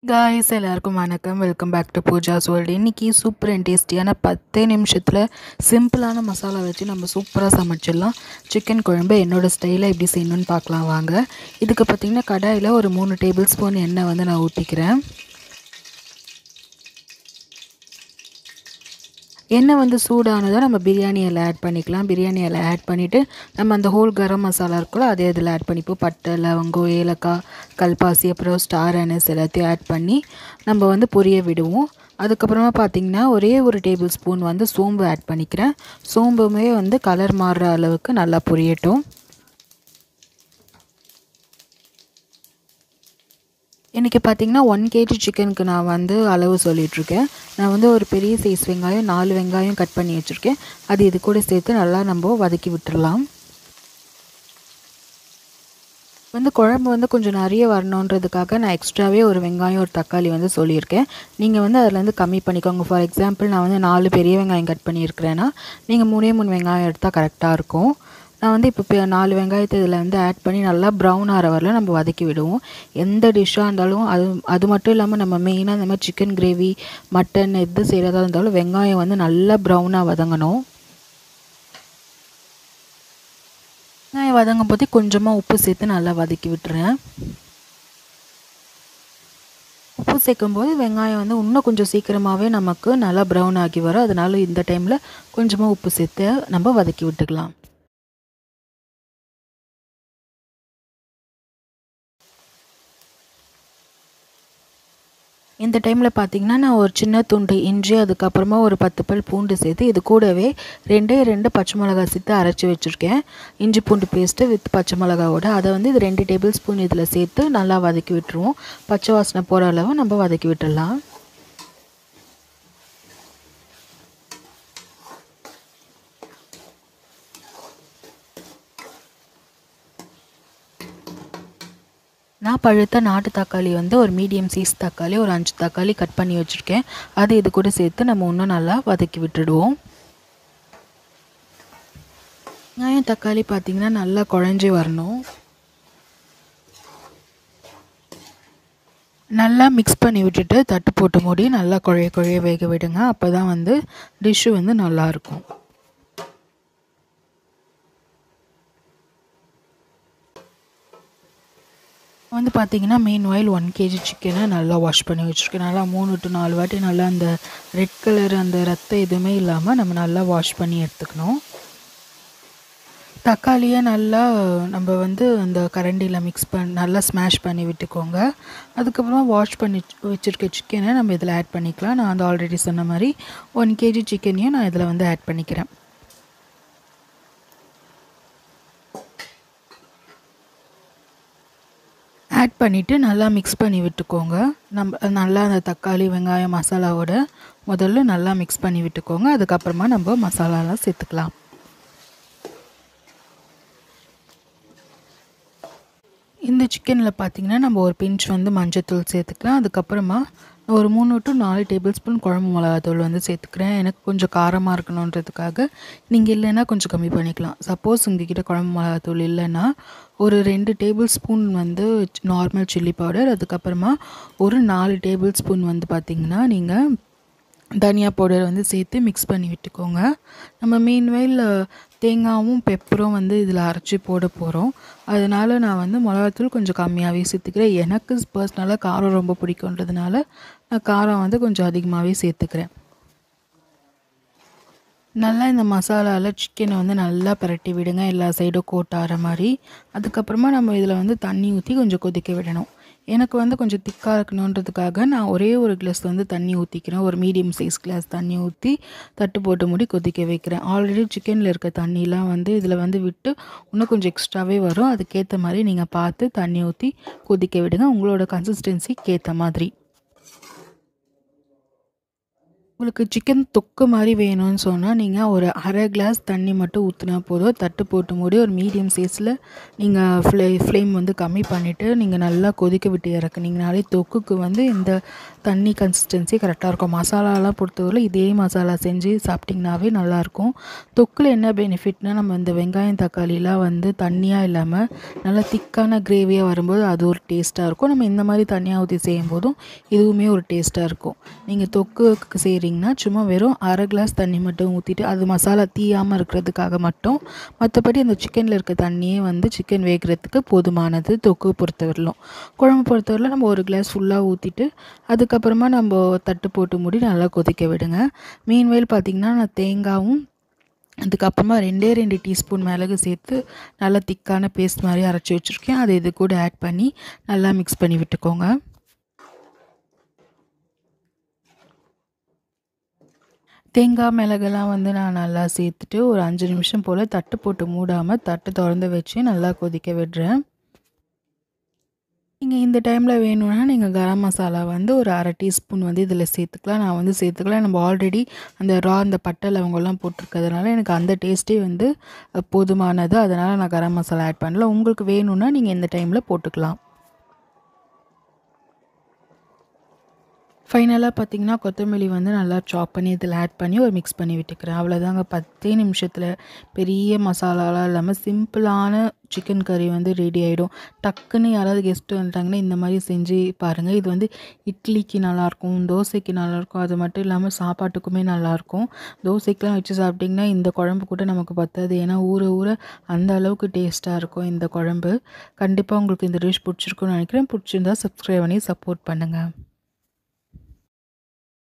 Guys எல்லாருக்கும் வணக்கம். Welcome back to Pooja's world. இன்றைக்கி சூப்பர் அண்ட் டேஸ்டியான 10 நிமிஷத்தில் சிம்பிளான மசாலா வச்சு நம்ம சூப்பராக சமைச்சிடலாம். சிக்கன் குழம்பு என்னோடய ஸ்டைலில் எப்படி செய்யணுன்னு பார்க்கலாம் வாங்க. இதுக்கு பார்த்திங்கன்னா கடாயில் ஒரு 3 டேபிள் ஸ்பூன் எண்ணெய் வந்து நான் ஊற்றிக்கிறேன். எண்ணெய் வந்து சூடானதாக நம்ம பிரியாணி இலை ஆட் பண்ணிக்கலாம். பிரியாணி இலை ஆட் பண்ணிவிட்டு நம்ம அந்த ஹோல் கரம் மசாலா இருக்குல்ல அதே இதில் ஆட் பண்ணிப்போம். பட்டை, லவங்கம், ஏலக்காய், கல்பாசி, அப்புறம் ஸ்டார் அனஸ் எல்லாத்தையும் ஆட் பண்ணி நம்ம வந்து பொரிய விடுவோம். அதுக்கப்புறமா பார்த்திங்கன்னா ஒரே ஒரு டேபிள் ஸ்பூன் வந்து சோம்பு ஆட் பண்ணிக்கிறேன். சோம்புமே வந்து கலர் மாறுற அளவுக்கு நல்லா பொரியட்டும். இன்றைக்கி பார்த்திங்கன்னா 1 kg சிக்கனுக்கு நான் வந்து அளவு சொல்லிகிட்ருக்கேன். நான் வந்து ஒரு பெரிய சைஸ் வெங்காயம் 4 வெங்காயம் கட் பண்ணி வச்சுருக்கேன். அது இது கூட சேர்த்து நல்லா நம்ம வதக்கி விட்டுடலாம். வந்து குழம்பு வந்து கொஞ்சம் நிறைய வரணுன்றதுக்காக நான் எக்ஸ்ட்ராவே ஒரு வெங்காயம் ஒரு தக்காளி வந்து சொல்லியிருக்கேன். நீங்கள் வந்து அதுலேருந்து கம்மி பண்ணிக்கோங்க. ஃபார் எக்ஸாம்பிள் நான் வந்து 4 பெரிய வெங்காயம் கட் பண்ணியிருக்கிறேன்னா நீங்கள் 3 வெங்காயம் எடுத்தால் கரெக்டாக இருக்கும். நான் வந்து இப்போ 4 வெங்காயத்தை இதில் வந்து ஆட் பண்ணி நல்லா ப்ரௌன் ஆகிற வரல நம்ம வதக்கி விடுவோம். எந்த டிஷ்ஷாக இருந்தாலும் அது மட்டும் இல்லாமல் நம்ம மெயினாக இந்த மாதிரி சிக்கன் கிரேவி, மட்டன் எது செய்கிறதா இருந்தாலும் வெங்காயம் வந்து நல்லா ப்ரௌனாக வதங்கணும். வெங்காயம் வதங்கும் போது கொஞ்சமாக உப்பு சேர்த்து நல்லா வதக்கி விட்டுறேன். உப்பு சேர்க்கும்போது வெங்காயம் வந்து இன்னும் கொஞ்சம் சீக்கிரமாகவே நமக்கு நல்லா ப்ரௌன் ஆகி வரும். அதனால இந்த டைமில் கொஞ்சமாக உப்பு சேர்த்து நம்ம வதக்கி விட்டுக்கலாம். இந்த டைமில் பார்த்திங்கன்னா நான் ஒரு சின்ன துண்டு இஞ்சி, அதுக்கப்புறமா ஒரு 10 பல் பூண்டு சேர்த்து இது கூடவே 2 பச்சை மிளகாய் சேர்த்து அரைச்சி வச்சுருக்கேன். இஞ்சி பூண்டு பேஸ்ட்டு வித் பச்சை மிளகாவோட அதை வந்து இது 2 டேபிள் ஸ்பூன் இதில் சேர்த்து நல்லா வதக்கி விட்டுருவோம். பச்சை வாசனை போகிற அளவு நம்ம வதக்கி விட்டுடலாம். நான் பழுத்த நாட்டு தக்காளி வந்து ஒரு மீடியம் சைஸ் தக்காளி ஒரு 5 தக்காளி கட் பண்ணி வச்சுருக்கேன். அது இது கூட சேர்த்து நம்ம இன்னும் நல்லா வதக்கி விட்டுடுவோம். வெங்காயம் தக்காளி பார்த்திங்கன்னா நல்லா குழஞ்சி வரணும். நல்லா மிக்ஸ் பண்ணி விட்டுட்டு தட்டு போட்டு மூடி நல்லா குழைய வேக விடுங்க. அப்போ தான் வந்து டிஷ்ஷு வந்து நல்லாயிருக்கும். வந்து பார்த்திங்கன்னா மெயின் ஆயில் 1 kg சிக்கனை நல்லா வாஷ் பண்ணி வச்சுருக்கேன். நல்லா 3 to 4 வாட்டி நல்லா அந்த ரெட் கலர் அந்த ரத்தம் எதுவுமே இல்லாமல் நம்ம நல்லா வாஷ் பண்ணி எடுத்துக்கணும். தக்காளியை நல்லா நம்ம வந்து அந்த கரண்டியில் மிக்ஸ் நல்லா ஸ்மாஷ் பண்ணி விட்டுக்கோங்க. அதுக்கப்புறமா வாஷ் பண்ணி வச்சுருக்க சிக்கனை நம்ம இதில் ஆட் பண்ணிக்கலாம். நான் வந்து ஆல்ரெடி சொன்ன மாதிரி 1 kg சிக்கனையும் நான் இதில் வந்து ஆட் பண்ணிக்கிறேன். ஆட் பண்ணிவிட்டு நல்லா மிக்ஸ் பண்ணி விட்டுக்கோங்க. நம்ம நல்லா அந்த தக்காளி வெங்காயம் மசாலாவோட முதல்ல நல்லா மிக்ஸ் பண்ணி விட்டுக்கோங்க. அதுக்கப்புறமா நம்ம மசாலாலாம் சேர்த்துக்கலாம். இந்த சிக்கனில் பார்த்திங்கன்னா நம்ம ஒரு பிஞ்ச் வந்து மஞ்சத்தூள் சேர்த்துக்கலாம். அதுக்கப்புறமா ஒரு 3 to 4 டேபிள் ஸ்பூன் குழம்பு மிளகாத்தூள் வந்து சேர்த்துக்கிறேன். எனக்கு கொஞ்சம் காரமாக இருக்கணுன்றதுக்காக நீங்கள் இல்லைன்னா கொஞ்சம் கம்மி பண்ணிக்கலாம். சப்போஸ் உங்ககிட்ட குழம்பு மிளகாத்தூள் இல்லைன்னா ஒரு 2 டேபிள் ஸ்பூன் வந்து நார்மல் சில்லி பவுடர், அதுக்கப்புறமா ஒரு 4 டேபிள் ஸ்பூன் வந்து பார்த்திங்கன்னா நீங்கள் தனியா பவுடர் வந்து சேர்த்து மிக்ஸ் பண்ணி விட்டுக்கோங்க. நம்ம மீன்வைல் தேங்காயும் பெப்பரும் வந்து இதில் அரைச்சி போட போகிறோம். அதனால் நான் வந்து மிளகாத்தூள் கொஞ்சம் கம்மியாகவே சேர்த்துக்கிறேன். எனக்கு பர்சனலாக காரம் ரொம்ப பிடிக்குன்றதுனால நான் காரம் வந்து கொஞ்சம் அதிகமாகவே சேர்த்துக்கிறேன். நல்லா இந்த மசாலாவில் சிக்கனை வந்து நல்லா பரட்டி விடுங்க, எல்லா சைடும் கோட் ஆகிற மாதிரி. அதுக்கப்புறமா நம்ம இதில் வந்து தண்ணி ஊற்றி கொஞ்சம் கொதிக்க விடணும். எனக்கு வந்து கொஞ்சம் திக்காக இருக்கணுன்றதுக்காக நான் ஒரே ஒரு கிளாஸ் வந்து தண்ணி ஊற்றிக்கிறேன். ஒரு மீடியம் சைஸ் கிளாஸ் தண்ணி ஊற்றி தட்டு போட்டு மூடி கொதிக்க வைக்கிறேன். ஆல்ரெடி சிக்கனில் இருக்க தண்ணிலாம் வந்து இதில் வந்து விட்டு இன்னும் கொஞ்சம் எக்ஸ்ட்ராவே வரும். அதுக்கேற்ற மாதிரி நீங்கள் பார்த்து தண்ணி ஊற்றி கொதிக்க விடுங்க, உங்களோட கன்சிஸ்டன்சிக்கு ஏற்ற மாதிரி. உங்களுக்கு சிக்கன் தொக்கு மாதிரி வேணும்னு சொன்னால் நீங்கள் ஒரு அரை கிளாஸ் தண்ணி மட்டும் ஊற்றினா போதும். தட்டு போட்டு மூடி ஒரு மீடியம் சைஸில் நீங்கள் ஃப்ளேம் வந்து கம்மி பண்ணிவிட்டு நீங்கள் நல்லா கொதிக்க விட்டு இறக்குனீங்கனாலே தொக்குக்கு வந்து இந்த தண்ணி கன்சிஸ்டன்சி கரெக்டாக இருக்கும். மசாலாலாம் பொறுத்தவரை இதே மசாலா செஞ்சு சாப்பிட்டிங்கனாவே நல்லாயிருக்கும். தொக்கில் என்ன பெனிஃபிட்னால் நம்ம இந்த வெங்காயம் தக்காளிலாம் வந்து தண்ணியாக இல்லாமல் நல்லா திக்கான கிரேவியாக வரும்போது அது ஒரு டேஸ்ட்டாக இருக்கும். நம்ம இந்த மாதிரி தண்ணியாக ஊற்றி செய்யும்போதும் இதுவுமே ஒரு டேஸ்ட்டாக இருக்கும். நீங்கள் தொக்குக்கு செய்கிறீங்கன்னா சும்மா வெறும் அரை கிளாஸ் தண்ணி மட்டும் ஊற்றிட்டு அது மசாலா தீயாமல் இருக்கிறதுக்காக மட்டும், மற்றபடி அந்த சிக்கனில் இருக்க தண்ணியே வந்து சிக்கன் வேகிறதுக்கு போதுமானது. தொக்கு பொறுத்தவரையிலும் குழம்பு பொறுத்தவரையிலும் நம்ம ஒரு கிளாஸ் ஃபுல்லாக ஊற்றிட்டு அதுக்கப்புறமா நம்ம தட்டு போட்டு மூடி நல்லா கொதிக்க விடுங்க. மீன்வேல் பார்த்திங்கன்னா நான் தேங்காயும் அதுக்கப்புறமா 2 டீஸ்பூன் மிளகு சேர்த்து நல்லா திக்கான பேஸ்ட் மாதிரி அரைச்சி வச்சுருக்கேன். அதை இது கூட ஆட் பண்ணி நல்லா மிக்ஸ் பண்ணி விட்டுக்கோங்க. தேங்காய் மிளகெல்லாம் வந்து நான் நல்லா சேர்த்துட்டு ஒரு 5 நிமிஷம் போல் தட்டு போட்டு மூடாமல் தட்டு திறந்து வச்சு நல்லா கொதிக்க விடுறேன். நீங்கள் இந்த டைமில் வேணும்னா நீங்கள் கரம் மசாலா வந்து ஒரு அரை டீஸ்பூன் வந்து இதில் சேர்த்துக்கலாம். நான் வந்து சேர்த்துக்கலாம். நம்ம ஆல்ரெடி அந்த பட்டை லவங்கெல்லாம் போட்டிருக்கிறதுனால எனக்கு அந்த டேஸ்ட்டே வந்து போதுமானது. அதனால் நான் கரம் மசாலா ஆட் பண்ணல. உங்களுக்கு வேணும்னா நீங்கள் இந்த டைமில் போட்டுக்கலாம். ஃபைனலாக பார்த்திங்கன்னா கொத்தமல்லி வந்து நல்லா சாப் பண்ணி இதில் ஆட் பண்ணி ஒரு மிக்ஸ் பண்ணி விட்டுக்கிறேன். அவ்வளோதாங்க. 10 நிமிஷத்தில் பெரிய மசாலாலாம் இல்லாமல் சிம்பிளான சிக்கன் கறி வந்து ரெடி ஆகிடும். டக்குன்னு யாராவது கெஸ்ட்டு வந்துட்டாங்கன்னா இந்த மாதிரி செஞ்சு பாருங்கள். இது வந்து இட்லிக்கு நல்லாயிருக்கும், தோசைக்கு நல்லாயிருக்கும். அது மட்டும் இல்லாமல் சாப்பாட்டுக்குமே நல்லாயிருக்கும். தோசைக்கெலாம் வச்சு சாப்பிட்டிங்கன்னா இந்த குழம்பு கூட நமக்கு பத்தாது. ஏன்னா ஊற ஊற அந்த அளவுக்கு டேஸ்ட்டாக இருக்கும் இந்த குழம்பு. கண்டிப்பாக உங்களுக்கு இந்த டிஷ் பிடிச்சிருக்குன்னு நினைக்கிறேன். பிடிச்சிருந்தா சப்ஸ்கிரைப் பண்ணி சப்போர்ட் பண்ணுங்கள்.